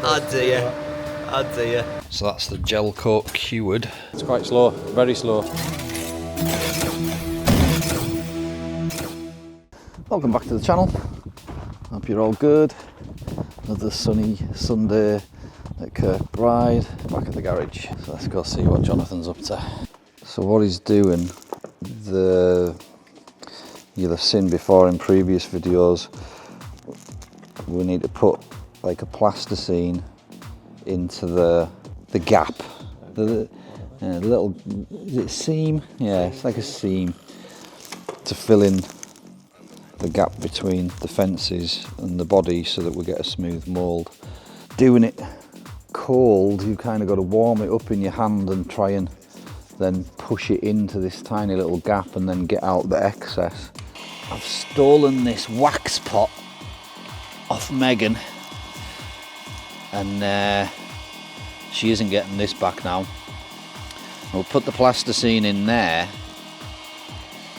Oh dear. Oh dear. So that's the gel coat cured. It's quite slow, very slow. Welcome back to the channel. Hope you're all good. Another sunny Sunday at Cre8ors, back at the garage. So let's go see what Johnathan's up to. So what he's doing, you'll have seen before in previous videos, we need to put like a plasticine into the gap, the little, is it seam? Yeah, it's like a seam to fill in the gap between the fences and the body so that we get a smooth mould. Doing it cold, you kind of got to warm it up in your hand and try and then push it into this tiny little gap and then get out the excess. I've stolen this wax pot off Megan, and she isn't getting this back now. We'll put the plasticine in there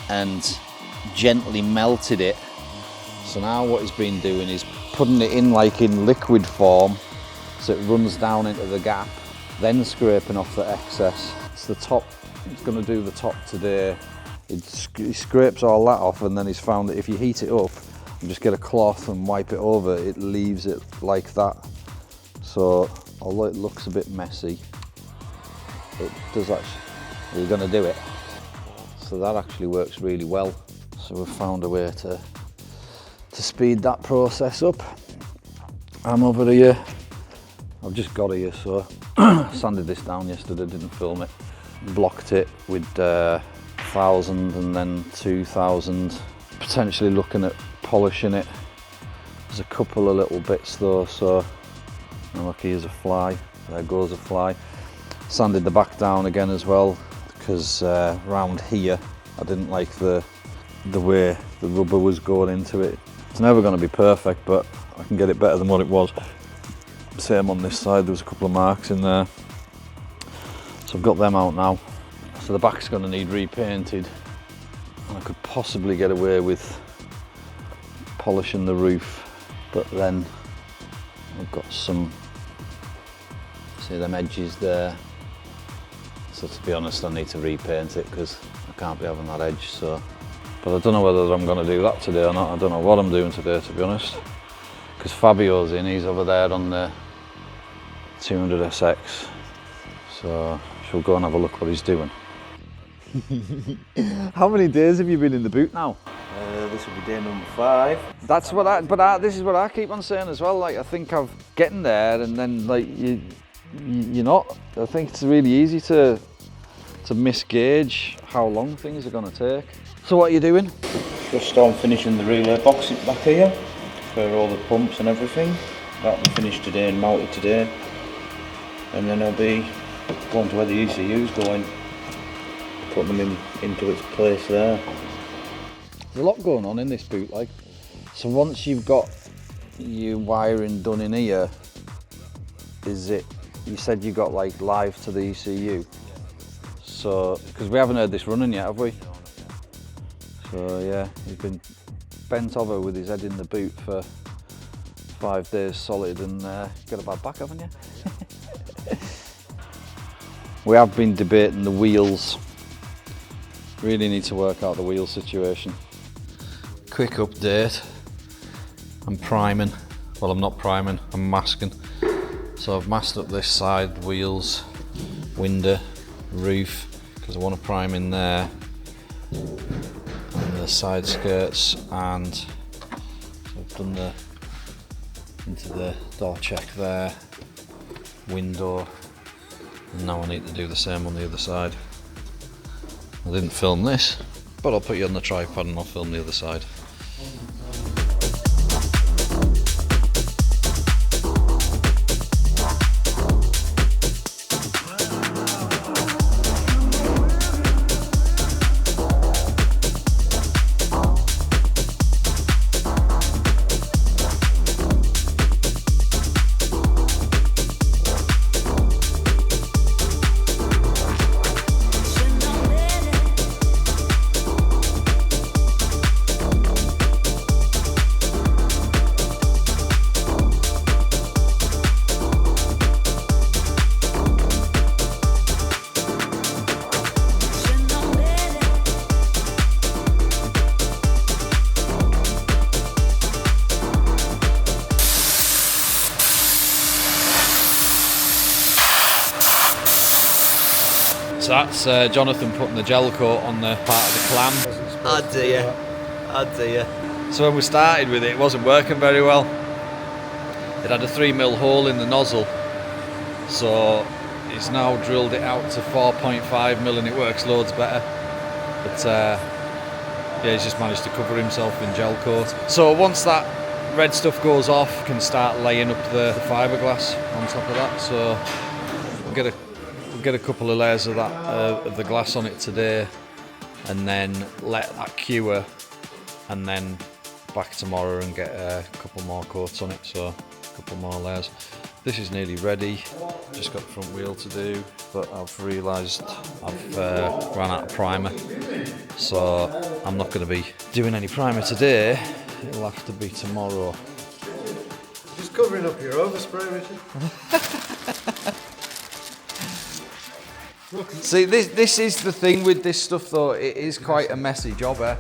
and gently melted it. So now what he's been doing is putting it in like in liquid form so it runs down into the gap, then scraping off the excess. It's the top, he's going to do the top today. He scrapes all that off, and then he's found that if you heat it up and just get a cloth and wipe it over, it leaves it like that. So although it looks a bit messy, it does actually, you're going to do it. So that actually works really well. So we've found a way to speed that process up. I'm over here, I've just got here, so sanded this down yesterday, didn't film it. Blocked it with 1,000 and then 2,000. Potentially looking at polishing it. There's a couple of little bits though, so look, here's a fly, there goes a fly. Sanded the back down again as well, because round here I didn't like the way the rubber was going into it. It's never going to be perfect, but I can get it better than what it was. Same on this side, there was a couple of marks in there. So I've got them out now. So the back's going to need repainted, and I could possibly get away with polishing the roof, but then I've got some, see them edges there. So to be honest, I need to repaint it because I can't be having that edge. So, but I don't know whether I'm going to do that today or not. I don't know what I'm doing today, to be honest, because Fabio's in, he's over there on the 200SX. So she'll go and have a look what he's doing. How many days have you been in the boot now? This will be day number 5. That's what this is what I keep on saying as well. Like, I think I'm getting there, and then like you're not. I think it's really easy to misgauge how long things are going to take. So what are you doing? Just on finishing the relay box back here for all the pumps and everything. That'll be finished today and mounted today, and then I'll be going to where the ECU's going, putting them into its place there. There's a lot going on in this boot, like. So once you've got your wiring done in here, is it, you said you got like live to the ECU? So, because we haven't heard this running yet, have we? So yeah, he's been bent over with his head in the boot for 5 days solid, and got a bad back, haven't you? We have been debating the wheels. Really need to work out the wheel situation. Quick update. I'm priming. Well, I'm not priming, I'm masking. So I've masked up this side wheels, window, roof, because I want to prime in there, and the side skirts, and so I've done into the door check there, window, and now I need to do the same on the other side. I didn't film this, but I'll put you on the tripod and I'll film the other side. So that's Johnathan putting the gel coat on the part of the clam. Oh dear. So when we started with it wasn't working very well. It had a 3mm hole in the nozzle, so he's now drilled it out to 4.5mm and it works loads better. But yeah, he's just managed to cover himself in gel coat. So once that red stuff goes off, you can start laying up the fiberglass on top of that. So we'll get a couple of layers of that of the glass on it today, and then let that cure, and then back tomorrow and get a couple more coats on it. So a couple more layers. This is nearly ready. Just got the front wheel to do, but I've realised I've run out of primer, so I'm not going to be doing any primer today. It'll have to be tomorrow. Just covering up your overspray, Richard. See, this is the thing with this stuff though. It is quite a messy job, eh?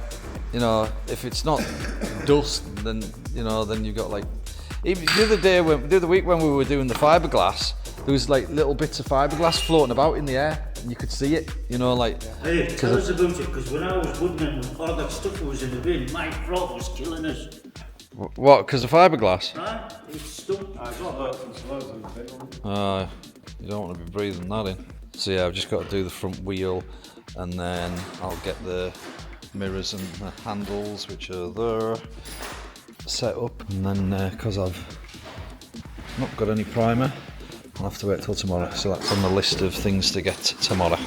You know, if it's not dust, then then you've got like. Even the other week when we were doing the fiberglass, there was like little bits of fiberglass floating about in the air, and you could see it. Hey, tell us about it, because when I was woodman, all that stuff was in the bin, my throat was killing us. What? Because of fiberglass? Huh? It's stuck. You don't want to be breathing that in. So yeah, I've just got to do the front wheel, and then I'll get the mirrors and the handles, which are there, set up, and then because I've not got any primer, I'll have to wait till tomorrow. So that's on the list of things to get tomorrow.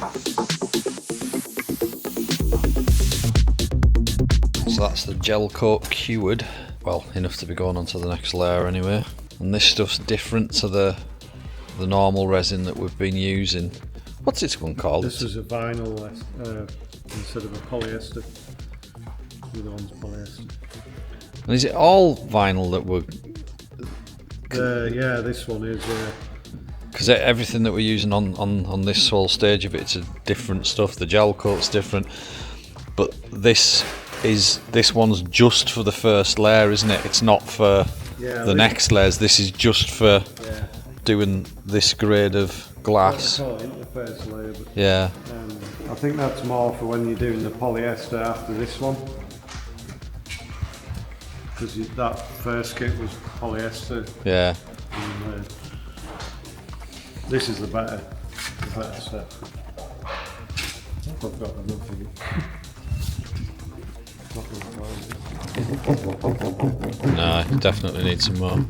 So that's the gel coat cured. Well, enough to be going on to the next layer anyway. And this stuff's different to the normal resin that we've been using. What's this one called? This is a vinyl instead of a polyester. The other one's polyester. And is it all vinyl that we're... Yeah, this one is. Because everything that we're using on this whole stage of it's a different stuff. The gel coat's different, but this one's just for the first layer, isn't it? It's not for the next layers. This is just for doing this grade of glass. The first layer, but, yeah. I think that's more for when you're doing the polyester after this one. Because that first kit was polyester. Yeah. And, this is the better stuff. I've got enough of it. No, I definitely need some more.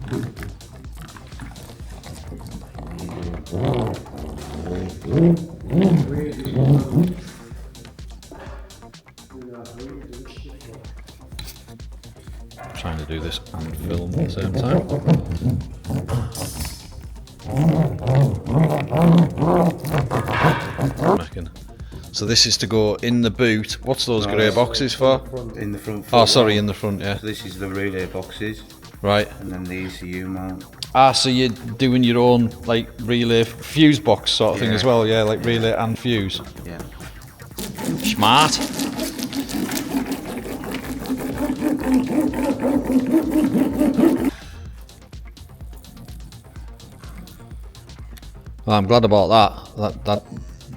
Trying to do this and film at the same time. So this is to go in the boot. What's those grey boxes for? In the front. Oh, sorry, in the front, yeah. So this is the relay boxes, Right. and then the ECU mount. Ah, so you're doing your own like relay fuse box sort of thing as well, yeah, like relay and fuse. Yeah. Smart. Well, I'm glad about that.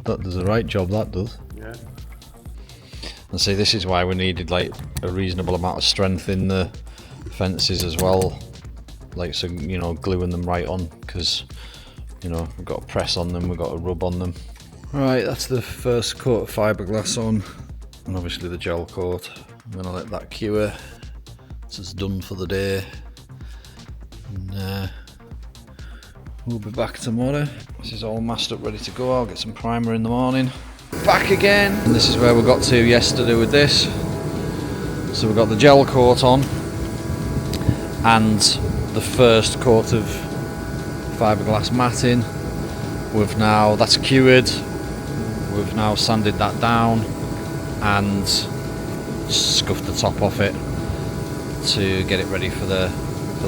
That does the right job. That does. Yeah. And see, this is why we needed like a reasonable amount of strength in the fences as well. Like, so, gluing them right on, because we've got to press on them, we've got to rub on them. Right, that's the first coat of fiberglass on, and obviously the gel coat. I'm gonna let that cure. This is done for the day, and we'll be back tomorrow. This is all masked up, ready to go. I'll get some primer in the morning. Back again, and this is where we got to yesterday with this. So we've got the gel coat on, and the first coat of fiberglass matting. That's cured. We've now sanded that down and scuffed the top off it to get it ready for the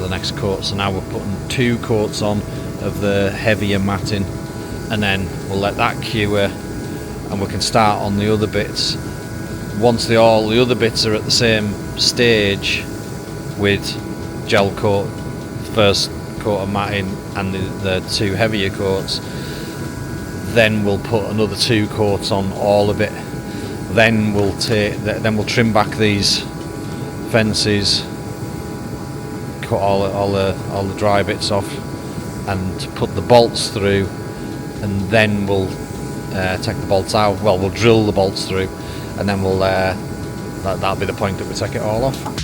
next coat. So now we're putting 2 coats on of the heavier matting, and then we'll let that cure, and we can start on the other bits. Once all the other bits are at the same stage with gel coat, first coat of matting and the 2 heavier coats, then we'll put another 2 coats on all of it. Then we'll trim back these fences, cut all the dry bits off, and put the bolts through, and then we'll take the bolts out. Well, we'll drill the bolts through, and then we'll that'll be the point that we take it all off.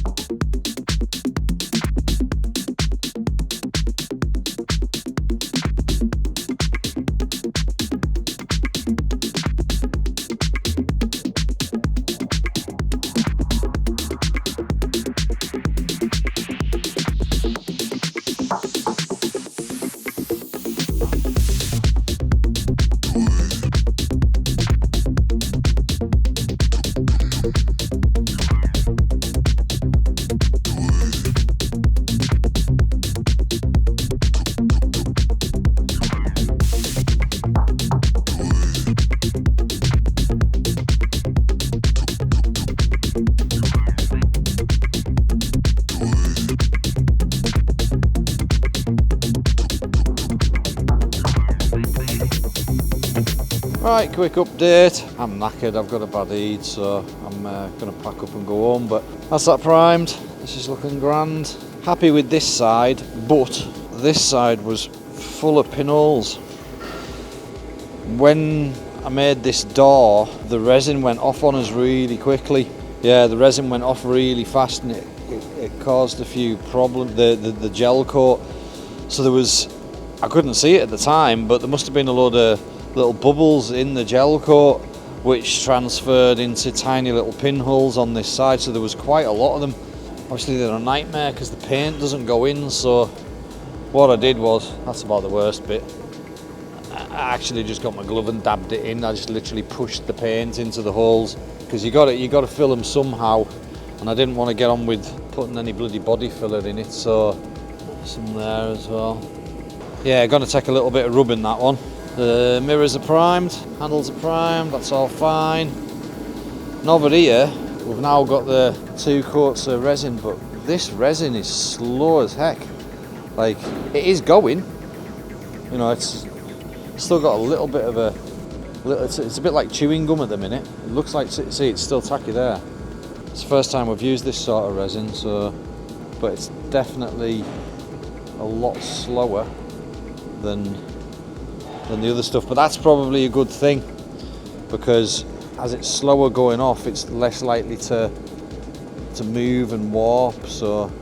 Right, quick update. I'm knackered, I've got a bad eat, so I'm going to pack up and go home, but that's that primed. This is looking grand. Happy with this side, but this side was full of pinholes. When I made this door, the resin went off on us really quickly. Yeah, the resin went off really fast, and it caused a few problems, the gel coat. So I couldn't see it at the time, but there must have been a load of little bubbles in the gel coat which transferred into tiny little pinholes on this side, so there was quite a lot of them. Obviously they're a nightmare because the paint doesn't go in, so what I did was, that's about the worst bit, I actually just got my glove and dabbed it in. I just literally pushed the paint into the holes, because you got to fill them somehow, and I didn't want to get on with putting any bloody body filler in it, so some there as well. Yeah, going to take a little bit of rubbing that one. The mirrors are primed, handles are primed, that's all fine. And over here, we've now got the 2 coats of resin, but this resin is slow as heck. Like, it is going, you know, it's still got a little bit of it's a bit like chewing gum at the minute. It looks like, see, it's still tacky there. It's the first time we've used this sort of resin, so, but it's definitely a lot slower than the other stuff, but that's probably a good thing, because as it's slower going off, it's less likely to move and warp. So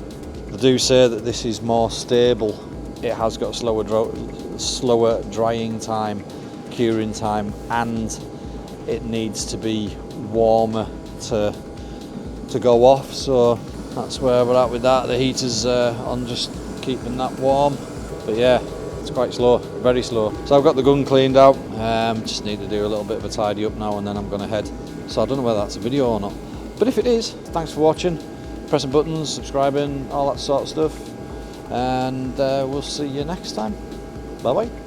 they do say that this is more stable. It has got a slower drying time, curing time, and it needs to be warmer to go off. So that's where we're at with that. The heater's on, just keeping that warm, but yeah, it's quite slow, very slow. So I've got the gun cleaned out, just need to do a little bit of a tidy up now, and then I'm going to head. So I don't know whether that's a video or not, but if it is, thanks for watching, pressing buttons, subscribing, all that sort of stuff, and we'll see you next time. Bye bye.